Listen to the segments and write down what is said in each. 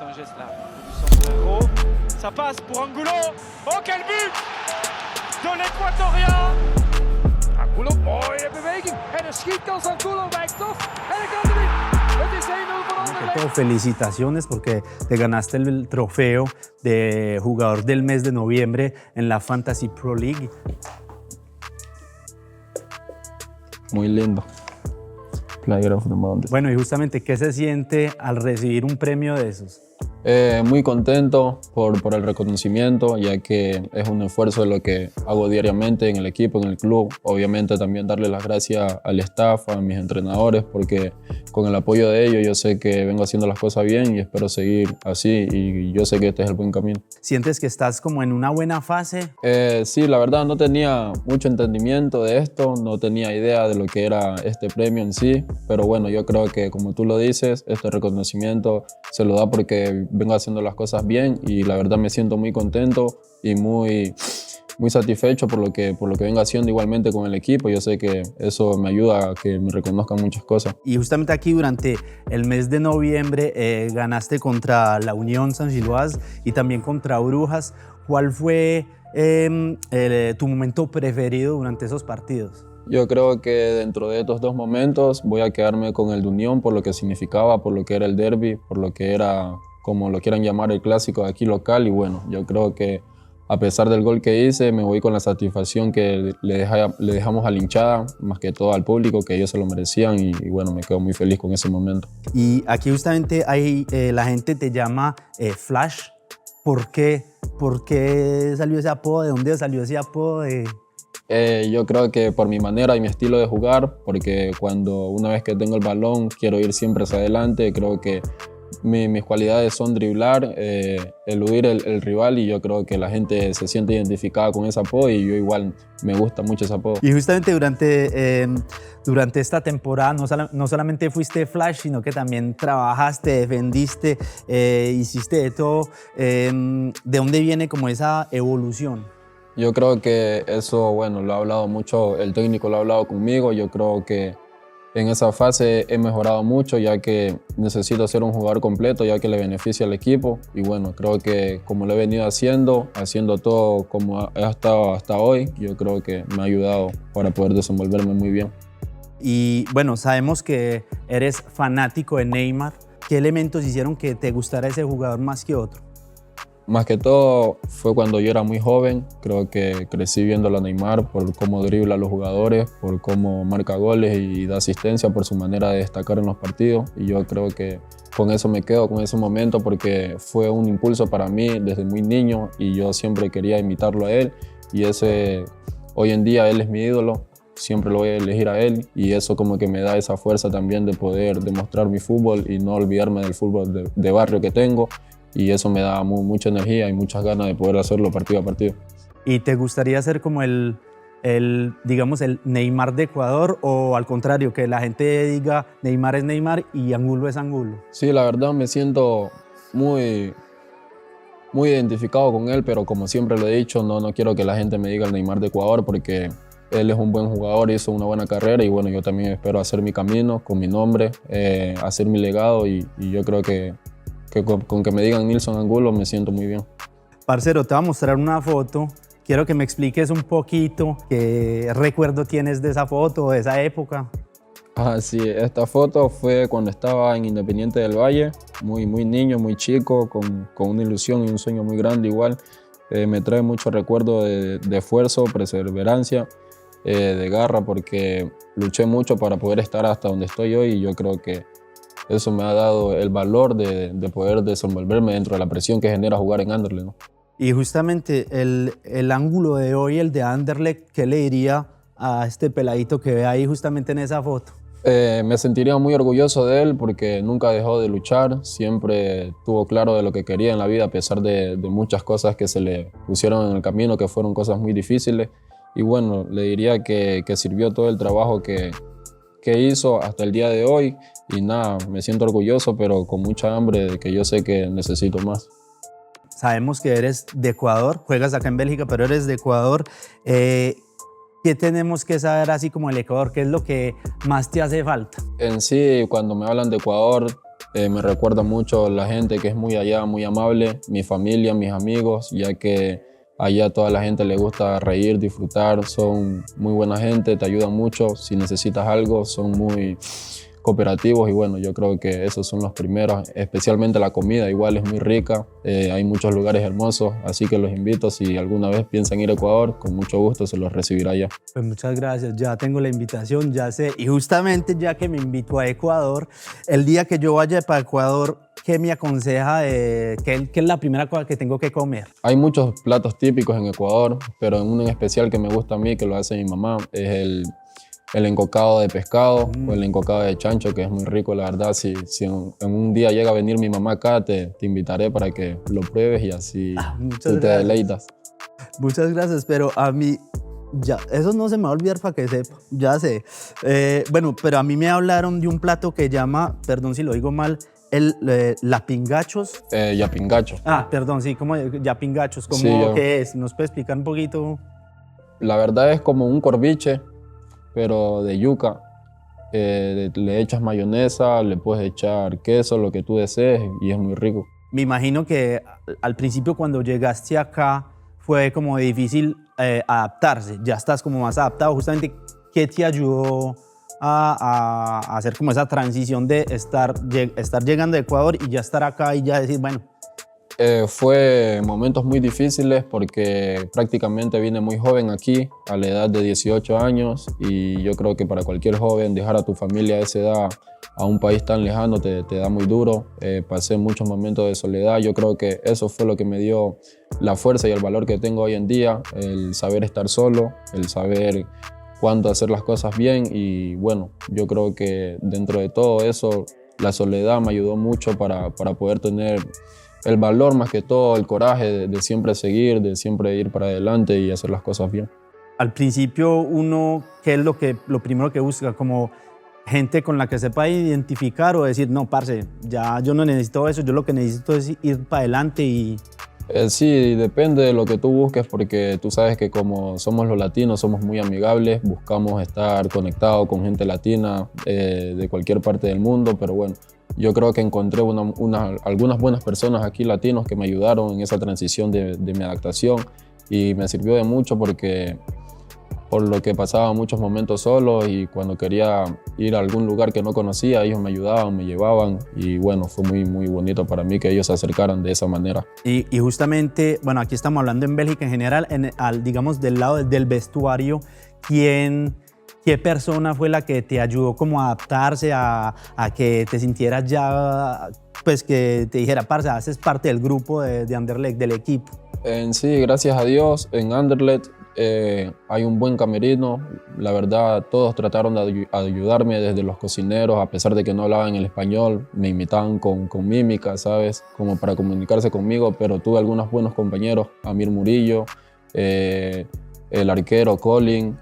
un geste là du sombrero. Ça passe pour Angulo. Oh, quel but de l'Équatorien! Angulo, mooie beweging. En een schietkans. Angulo wijkt af. En dan kan erin. Het is 1-0 voor Anderlecht. Felicitaciones porque te ganaste el trofeo de jugador del mes de noviembre en la Fantasy Pro League. Muy lindo. Player of the Month. Bueno, y justamente, ¿qué se siente al recibir un premio de esos? Muy contento por el reconocimiento, ya que es un esfuerzo de lo que hago diariamente en el equipo, en el club. Obviamente también darle las gracias al staff, a mis entrenadores, porque con el apoyo de ellos yo sé que vengo haciendo las cosas bien y espero seguir así, y yo sé que este es el buen camino. ¿Sientes que estás como en una buena fase? Sí, la verdad no tenía mucho entendimiento de esto, no tenía idea de lo que era este premio en sí, pero bueno, yo creo que como tú lo dices, este reconocimiento se lo da porque vengo haciendo las cosas bien, y la verdad me siento muy contento y muy satisfecho por lo que vengo haciendo igualmente con el equipo. Yo sé que eso me ayuda a que me reconozcan muchas cosas. Y justamente aquí durante el mes de noviembre ganaste contra la Unión San Giloás y también contra Brujas. ¿Cuál fue tu momento preferido durante esos partidos? Yo creo que dentro de estos dos momentos voy a quedarme con el de Unión por lo que significaba, por lo que era el derbi, por lo que era, como lo quieran llamar, el clásico de aquí local. Y bueno, yo creo que a pesar del gol que hice, me voy con la satisfacción que le dejamos a la hinchada, más que todo al público, que ellos se lo merecían, y bueno, me quedo muy feliz con ese momento. Y aquí justamente la gente te llama Flash. ¿Por qué? ¿Por qué salió ese apodo? ¿De dónde salió ese apodo? Yo creo que por mi manera y mi estilo de jugar, porque una vez que tengo el balón quiero ir siempre hacia adelante. Creo que mis cualidades son driblar, eludir el rival, y yo creo que la gente se siente identificada con ese apodo, y yo igual me gusta mucho ese apodo. Y justamente durante esta temporada no solamente fuiste Flash, sino que también trabajaste, defendiste, hiciste de todo. ¿De dónde viene como esa evolución? Yo creo que eso, bueno, lo ha hablado mucho, el técnico lo ha hablado conmigo. Yo creo que en esa fase he mejorado mucho, ya que necesito ser un jugador completo, ya que le beneficia al equipo. Y bueno, creo que como lo he venido haciendo todo como he estado hasta hoy, yo creo que me ha ayudado para poder desenvolverme muy bien. Y bueno, sabemos que eres fanático de Neymar. ¿Qué elementos hicieron que te gustara ese jugador más que otro? Más que todo fue cuando yo era muy joven. Creo que crecí viéndolo a Neymar por cómo dribla a los jugadores, por cómo marca goles y da asistencia, por su manera de destacar en los partidos. Y yo creo que con eso me quedo, con ese momento, porque fue un impulso para mí desde muy niño y yo siempre quería imitarlo a él. Y hoy en día él es mi ídolo, siempre lo voy a elegir a él, y eso como que me da esa fuerza también de poder demostrar mi fútbol y no olvidarme del fútbol de barrio que tengo. Y eso me da mucha energía y muchas ganas de poder hacerlo partido a partido. ¿Y te gustaría ser como digamos, el Neymar de Ecuador, o al contrario, que la gente diga Neymar es Neymar y Angulo es Angulo? Sí, la verdad me siento muy identificado con él, pero como siempre lo he dicho, no quiero que la gente me diga el Neymar de Ecuador, porque él es un buen jugador, hizo una buena carrera, y bueno, yo también espero hacer mi camino con mi nombre, hacer mi legado, y yo creo que con que me digan Nilson Angulo me siento muy bien. Parcero, te voy a mostrar una foto. Quiero que me expliques un poquito qué recuerdo tienes de esa foto, de esa época. Sí, esta foto fue cuando estaba en Independiente del Valle, muy niño, muy chico, con una ilusión y un sueño muy grande igual. Me trae mucho recuerdo de esfuerzo, perseverancia, de garra, porque luché mucho para poder estar hasta donde estoy hoy, y yo creo que eso me ha dado el valor de poder desenvolverme dentro de la presión que genera jugar en Anderlecht, ¿no? Y justamente el ángulo de hoy, el de Anderlecht, ¿qué le diría a este peladito que ve ahí justamente en esa foto? Me sentiría muy orgulloso de él, porque nunca dejó de luchar, siempre tuvo claro de lo que quería en la vida, a pesar de muchas cosas que se le pusieron en el camino, que fueron cosas muy difíciles. Y bueno, le diría que sirvió todo el trabajo que hizo hasta el día de hoy, y nada, me siento orgulloso, pero con mucha hambre de que yo sé que necesito más. Sabemos que eres de Ecuador, juegas acá en Bélgica, pero eres de Ecuador. ¿Qué tenemos que saber así como el Ecuador? ¿Qué es lo que más te hace falta? En sí, cuando me hablan de Ecuador, Me recuerda mucho la gente que es muy allá, muy amable, mi familia, mis amigos, ya que allá a toda la gente le gusta reír, disfrutar, son muy buena gente, te ayudan mucho, si necesitas algo son muy cooperativos y bueno, yo creo que esos son los primeros, especialmente la comida, igual es muy rica, hay muchos lugares hermosos, así que los invito, si alguna vez piensan ir a Ecuador, con mucho gusto se los recibirá allá. Pues muchas gracias, ya tengo la invitación, ya sé, y justamente ya que me invitó a Ecuador, el día que yo vaya para Ecuador, ¿qué me aconseja? ¿Qué es la primera cosa que tengo que comer? Hay muchos platos típicos en Ecuador, pero uno en especial que me gusta a mí, que lo hace mi mamá, es el encocado de pescado o el encocado de chancho, que es muy rico, la verdad. Si en un día llega a venir mi mamá acá, te invitaré para que lo pruebes y así tú te deleitas. Muchas gracias, pero a mí, ya, eso no se me va a olvidar para que sepa, ya sé. Bueno, pero a mí me hablaron de un plato que llama, perdón si lo digo mal, lapingachos. Yapingacho. Ah, perdón, sí, como yapingachos, ¿cómo Sí, qué es? ¿Nos puede explicar un poquito? La verdad es como un corviche, pero de yuca. Le echas mayonesa, le puedes echar queso, lo que tú desees y es muy rico. Me imagino que al principio cuando llegaste acá fue como difícil adaptarse, ya estás como más adaptado. Justamente, ¿qué te ayudó a hacer como esa transición de estar llegando a Ecuador y ya estar acá y ya decir, bueno? Fue momentos muy difíciles porque prácticamente vine muy joven aquí, a la edad de 18 años, y yo creo que para cualquier joven dejar a tu familia a esa edad, a un país tan lejano, te da muy duro. Pasé muchos momentos de soledad. Yo creo que eso fue lo que me dio la fuerza y el valor que tengo hoy en día, el saber estar solo, el saber cuándo hacer las cosas bien, y bueno, yo creo que dentro de todo eso, la soledad me ayudó mucho para poder tener el valor, más que todo el coraje de siempre seguir, de siempre ir para adelante y hacer las cosas bien. Al principio uno, ¿qué es lo primero que busca? Como gente con la que sepa identificar o decir, no, parce, ya yo no necesito eso, yo lo que necesito es ir para adelante y... Sí, depende de lo que tú busques, porque tú sabes que como somos los latinos, somos muy amigables, buscamos estar conectados con gente latina de cualquier parte del mundo, pero bueno, yo creo que encontré algunas buenas personas aquí latinos que me ayudaron en esa transición de mi adaptación y me sirvió de mucho porque por lo que pasaba muchos momentos solo y cuando quería ir a algún lugar que no conocía, ellos me ayudaban, me llevaban y bueno, fue muy, muy bonito para mí que ellos se acercaran de esa manera. Y justamente, bueno, aquí estamos hablando en Bélgica en general, digamos del lado del vestuario, ¿qué persona fue la que te ayudó como a adaptarse, a que te sintieras ya, pues que te dijera, parce, haces parte del grupo de Anderlecht, del equipo? En sí, gracias a Dios, en Anderlecht hay un buen camerino. La verdad, todos trataron de ayudarme, desde los cocineros, a pesar de que no hablaban el español, me imitaban con mímica, ¿sabes? Como para comunicarse conmigo, pero tuve algunos buenos compañeros, Amir Murillo, el arquero Colin,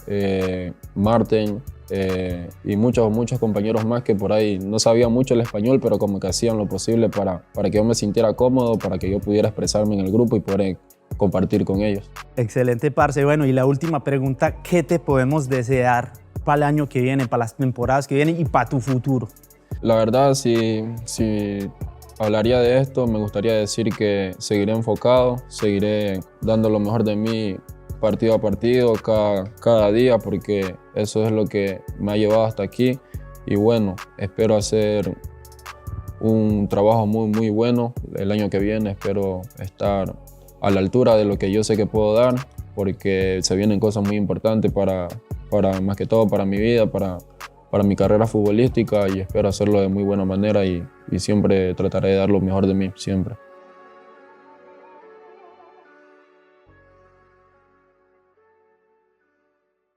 Martin y muchos compañeros más que por ahí no sabían mucho el español, pero como que hacían lo posible para que yo me sintiera cómodo, para que yo pudiera expresarme en el grupo y poder compartir con ellos. Excelente, parce. Bueno, y la última pregunta, ¿qué te podemos desear para el año que viene, para las temporadas que vienen y para tu futuro? La verdad, si hablaría de esto, me gustaría decir que seguiré enfocado, seguiré dando lo mejor de mí partido a partido, cada día, porque eso es lo que me ha llevado hasta aquí. Y bueno, espero hacer un trabajo muy, muy bueno el año que viene. Espero estar a la altura de lo que yo sé que puedo dar, porque se vienen cosas muy importantes para más que todo para mi vida, para mi carrera futbolística, y espero hacerlo de muy buena manera y siempre trataré de dar lo mejor de mí, siempre.